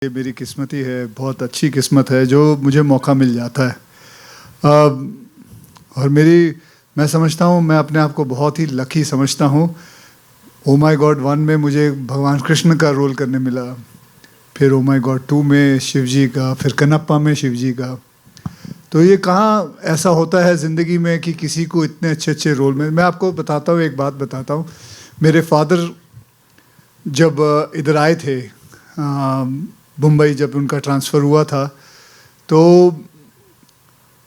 ये मेरी किस्मत ही है, बहुत अच्छी किस्मत है जो मुझे मौका मिल जाता है। और मैं समझता हूँ, मैं अपने आप को बहुत ही लकी समझता हूँ। ओ माय गॉड 1 में मुझे भगवान कृष्ण का रोल करने मिला, फिर ओ माय गॉड 2 में शिव जी का, फिर कनप्पा में शिव जी का। तो ये कहाँ ऐसा होता है ज़िंदगी में कि किसी को इतने अच्छे अच्छे रोल में। मैं आपको बताता हूँ, एक बात बताता हूँ। मेरे फादर जब इधर आए थे मुंबई, जब उनका ट्रांसफ़र हुआ था, तो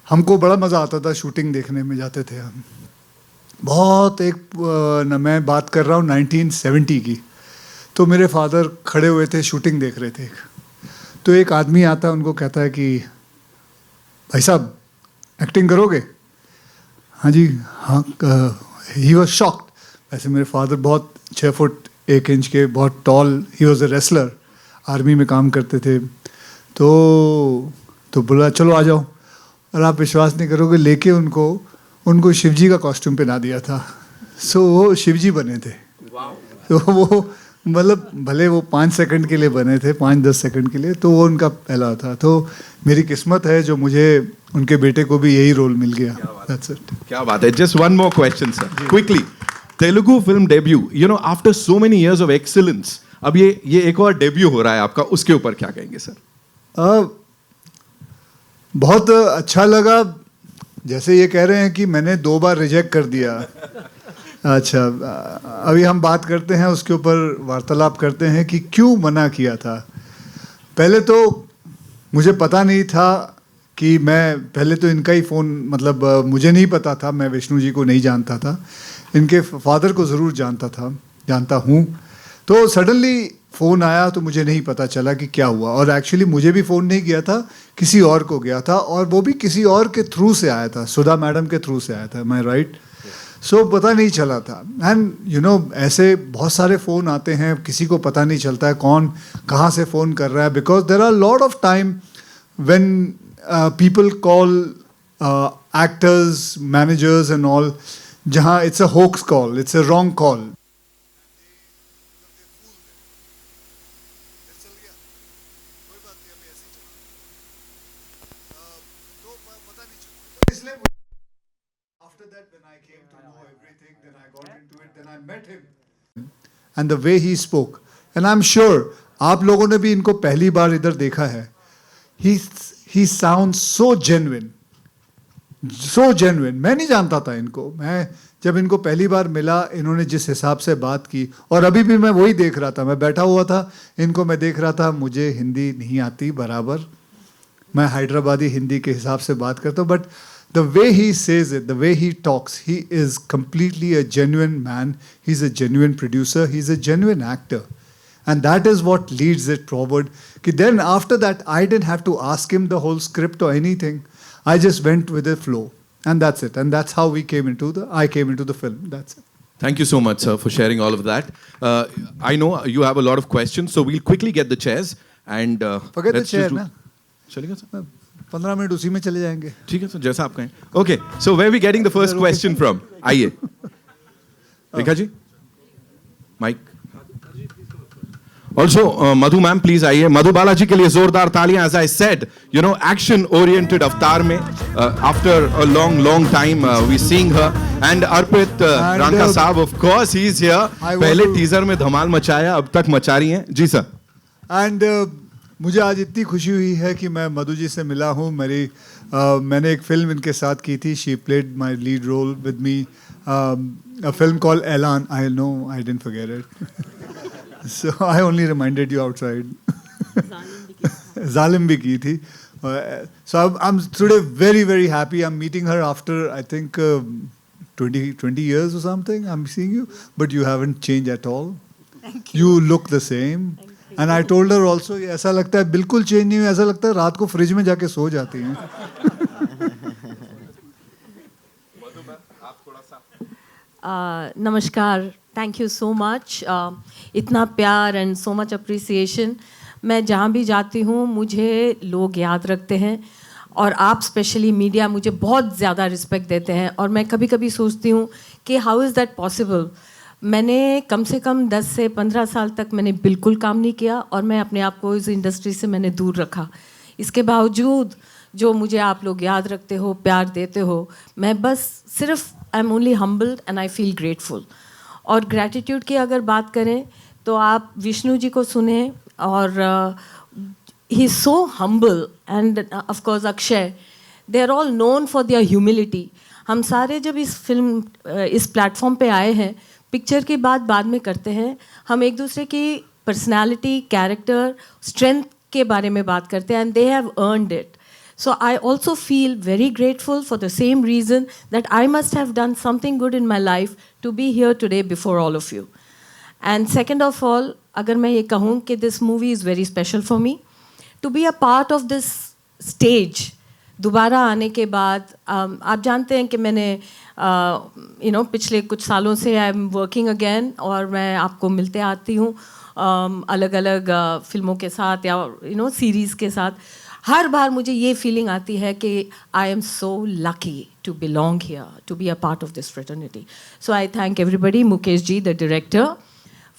हमको बड़ा मज़ा आता था शूटिंग देखने में। जाते थे हम बहुत। मैं बात कर रहा हूँ 1970 की। तो मेरे फादर खड़े हुए थे, शूटिंग देख रहे थे। तो एक आदमी आता है, उनको कहता है कि भाई साहब एक्टिंग करोगे? हाँ जी हाँ। He was shocked. वैसे मेरे फादर बहुत 6 फुट 1 इंच के, बहुत tall. He was a wrestler, army में काम करते थे। तो बोला चलो आ जाओ। और आप विश्वास नहीं करोगे, लेके उनको शिवजी का कॉस्ट्यूम पहना दिया था। सो वो शिवजी बने थे। तो वो मतलब भले वो 5 सेकंड के लिए बने थे, 5-10 सेकंड के लिए, तो वो उनका पहला था। तो मेरी किस्मत है जो मुझे उनके बेटे को भी यही रोल मिल गया। That's it. क्या बात है। Just one more question sir, quickly. Telugu film debut, after so many years of excellence, अब ये एक और डेब्यू हो रहा है आपका, उसके ऊपर क्या कहेंगे सर? बहुत अच्छा लगा। जैसे ये कह रहे हैं कि मैंने 2 बार रिजेक्ट कर दिया। अच्छा, अभी हम बात करते हैं, उसके ऊपर वार्तालाप करते हैं कि क्यों मना किया था। पहले तो मुझे पता नहीं था कि पहले तो इनका ही फ़ोन, मतलब मुझे नहीं पता था, मैं विष्णु जी को नहीं जानता था। इनके फादर को ज़रूर जानता हूँ। तो सडनली फ़ोन आया तो मुझे नहीं पता चला कि क्या हुआ। और एक्चुअली मुझे भी फ़ोन नहीं गया था, किसी और को गया था, और वो भी किसी और के थ्रू से आया था, सुधा मैडम के थ्रू से आया था। मैं राइट? सो पता नहीं चला था। एंड ऐसे बहुत सारे फ़ोन आते हैं, किसी को पता नहीं चलता है कौन कहाँ से फ़ोन कर रहा है। Because there are lot of time when people call actors, managers and all, जहाँ it's a hoax call, it's a wrong call. After that, when I came to know everything, then I got into it, then I met him. And the way he spoke, and I'm sure आप लोगों ने भी इनको पहली बार इधर देखा है. He sounds so genuine, so genuine. मैं नहीं जानता था इनको. मैं जब इनको पहली बार मिला, इन्होंने जिस हिसाब से बात की, और अभी भी मैं वही देख रहा था. मैं बैठा हुआ था, इनको मैं देख रहा था. मुझे हिंदी नहीं आती बराबर, मैं हैदराबादी हिंदी के हिसाब से बात करता हूँ, but the way he says it, the way he talks, he is completely a genuine man. He's a genuine producer. He's a genuine actor. And that is what leads it forward. Then after that, I didn't have to ask him the whole script or anything. I just went with the flow. And that's it. And that's how I came into the film. That's it. Thank you so much, sir, for sharing all of that. I know you have a lot of questions, so we'll quickly get the chairs. And forget the chair, ना? चलेगा sir? 15 minute उसी में चले जाएंगे. ठीक है sir, जैसा आप कहें. Okay, so where are we getting the first question from? आइए. Rekha ji, mic. Also, Madhu ma'am, please आइए. मधु बालाजी के लिए जोरदार तालियां. As I said, action-oriented अवतार में, after a long time, we seeing her. And Arpit Ranka साहब, of course, he is here. पहले टीजर में धमाल मचाया, अब तक मचा रही हैं. जी सर. And मुझे आज इतनी खुशी हुई है कि मैं मधु जी से मिला हूँ. मैंने एक फिल्म इनके साथ की थी. She played my lead role with me. A film called Elan. I know I didn't forget it. So I only reminded you outside. Zalim भी की थी. So I'm today very happy. I'm meeting her after I think 20 years or something. I'm seeing you, but you haven't changed at all. Thank you. You look the same. And I told her also, ऐसा लगता है बिल्कुल change नहीं हुई, ऐसा लगता है रात को फ्रिज में जाके सो जाती हैं. नमस्कार, थैंक यू सो मच. इतना प्यार एंड सो मच अप्रिसिएशन. मैं जहाँ भी जाती हूँ मुझे लोग याद रखते हैं, और आप स्पेशली मीडिया मुझे बहुत ज़्यादा रिस्पेक्ट देते हैं. और मैं कभी कभी सोचती हूँ कि हाउ इज़ दैट पॉसिबल. मैंने कम से कम 10 से 15 साल तक मैंने बिल्कुल काम नहीं किया और मैं अपने आप को इस इंडस्ट्री से मैंने दूर रखा। इसके बावजूद जो मुझे आप लोग याद रखते हो, प्यार देते हो, मैं बस सिर्फ I am only humbled and I feel grateful. और ग्रैटिट्यूड की अगर बात करें तो आप विष्णु जी को सुने और he is so humble and of course Akshay, they are all known for their humility. हम सारे जब इस प्लेटफॉर्म पे आए हैं, पिक्चर की बात बाद में करते हैं, हम एक दूसरे की पर्सनालिटी, कैरेक्टर, स्ट्रेंथ के बारे में बात करते हैं and they have earned it. So I also feel very grateful for the same reason that I must have done something good in my life to be here today before all of you. And second of all, अगर मैं ये कहूँ कि this movie is very special for me, to be a part of this stage, दोबारा आने के बाद आप जानते हैं कि मैंने पिछले कुछ सालों से आई एम वर्किंग अगेन और मैं आपको मिलते आती हूँ अलग अलग फिल्मों के साथ या सीरीज़ के साथ। हर बार मुझे ये फीलिंग आती है कि I am so lucky to belong here, to be a part of this fraternity. So I thank everybody, Mukesh ji the director,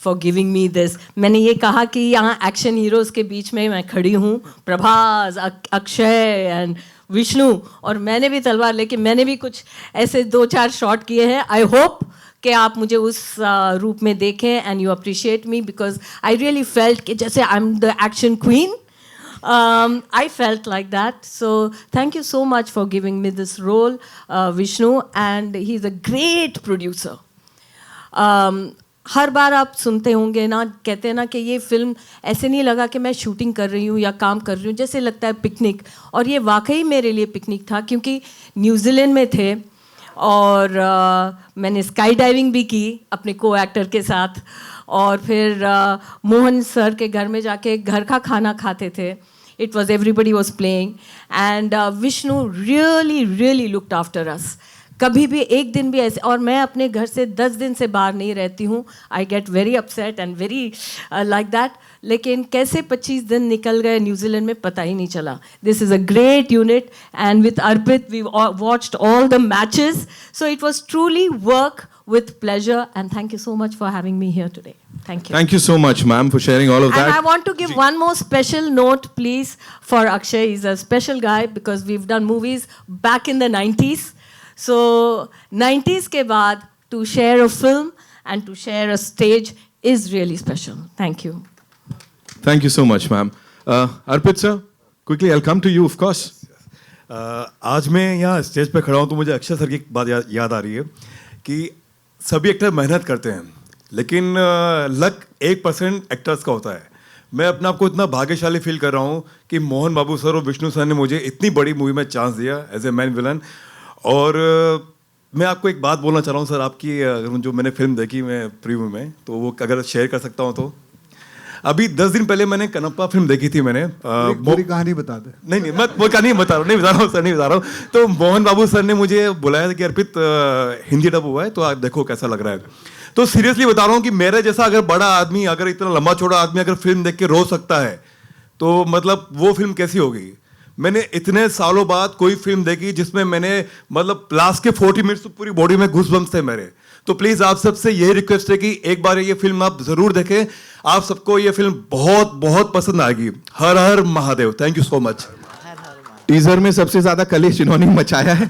for giving me this. मैंने ये कहा कि यहाँ एक्शन हीरोज़ के बीच में मैं खड़ी हूँ, प्रभास, अक्षय एंड विष्णु, और मैंने भी तलवार लेके मैंने भी कुछ ऐसे 2-4 शॉट किए हैं। आई होप कि आप मुझे उस रूप में देखें and you appreciate me, because I really felt कि जैसे I am the action queen. I felt like that. So thank you so much for giving me this role, Vishnu, and he's a great producer. हर बार आप सुनते होंगे ना, कहते हैं ना कि ये फिल्म ऐसे नहीं लगा कि मैं शूटिंग कर रही हूँ या काम कर रही हूँ, जैसे लगता है पिकनिक। और ये वाकई मेरे लिए पिकनिक था, क्योंकि न्यूजीलैंड में थे और मैंने स्काई डाइविंग भी की अपने को एक्टर के साथ, और फिर मोहन सर के घर में जाके घर का खाना खाते थे। It was everybody was playing and Vishnu really looked after us. कभी भी एक दिन भी ऐसे, और मैं अपने घर से 10 दिन से बाहर नहीं रहती हूँ। I get very upset and very like that, लेकिन कैसे 25 दिन निकल गए न्यूजीलैंड में पता ही नहीं चला। This is a great unit and with Arpit we watched all the matches, so it was truly work with pleasure, and thank you so much for having me here today. Thank you. Thank you so much, ma'am, for sharing all of that. And I want to give one more special note, please, for Akshay. He's a special guy because we've done movies back in the 90s. So 90s ke baad to share a film and to share a stage is really special. Thank you. Thank you so much, ma'am. Arpit sir, quickly, I'll come to you, of course. आज मैं यहाँ stage पे खड़ा हूँ तो मुझे Akshay sir की बात याद आ रही है कि सभी एक्टर मेहनत करते हैं, लेकिन लक 1% एक्टर्स का होता है। मैं अपने आप को इतना भाग्यशाली फील कर रहा हूँ कि मोहन बाबू सर और विष्णु सर ने मुझे इतनी बड़ी मूवी में चांस दिया एज ए मैन विलन। और मैं आपको एक बात बोलना चाह रहा हूँ सर, आपकी जो मैंने फिल्म देखी मैं प्रीव्यू में, तो वो अगर शेयर कर सकता हूँ तो। अभी 10 दिन पहले मैंने कनप्पा फिल्म देखी थी मैंने। पूरी कहानी बता दे। नहीं मैं वो कहानी नहीं बता रहा हूँ सर, नहीं बता रहा हूँ। तो मोहन बाबू सर ने मुझे बुलाया कि अर्पित हिंदी डब हुआ है तो आप देखो कैसा लग रहा है। तो सीरियसली बता रहा हूँ कि मेरे जैसा अगर बड़ा आदमी, अगर इतना लंबा चौड़ा आदमी अगर फिल्म देख के रो सकता है तो मतलब वो फिल्म कैसी होगी। मैंने इतने सालों बाद कोई फिल्म देखी जिसमें मैंने मतलब लास्ट के 40 मिनट्स तो पूरी बॉडी में घुसबम्स थे मेरे। तो प्लीज आप सबसे यही रिक्वेस्ट है कि एक बार ये फिल्म आप जरूर देखें, आप सबको ये फिल्म बहुत बहुत पसंद आएगी। हर हर Mahadev. Thank you so much. Teaser में सबसे ज्यादा कलेश इन्होंने मचाया है।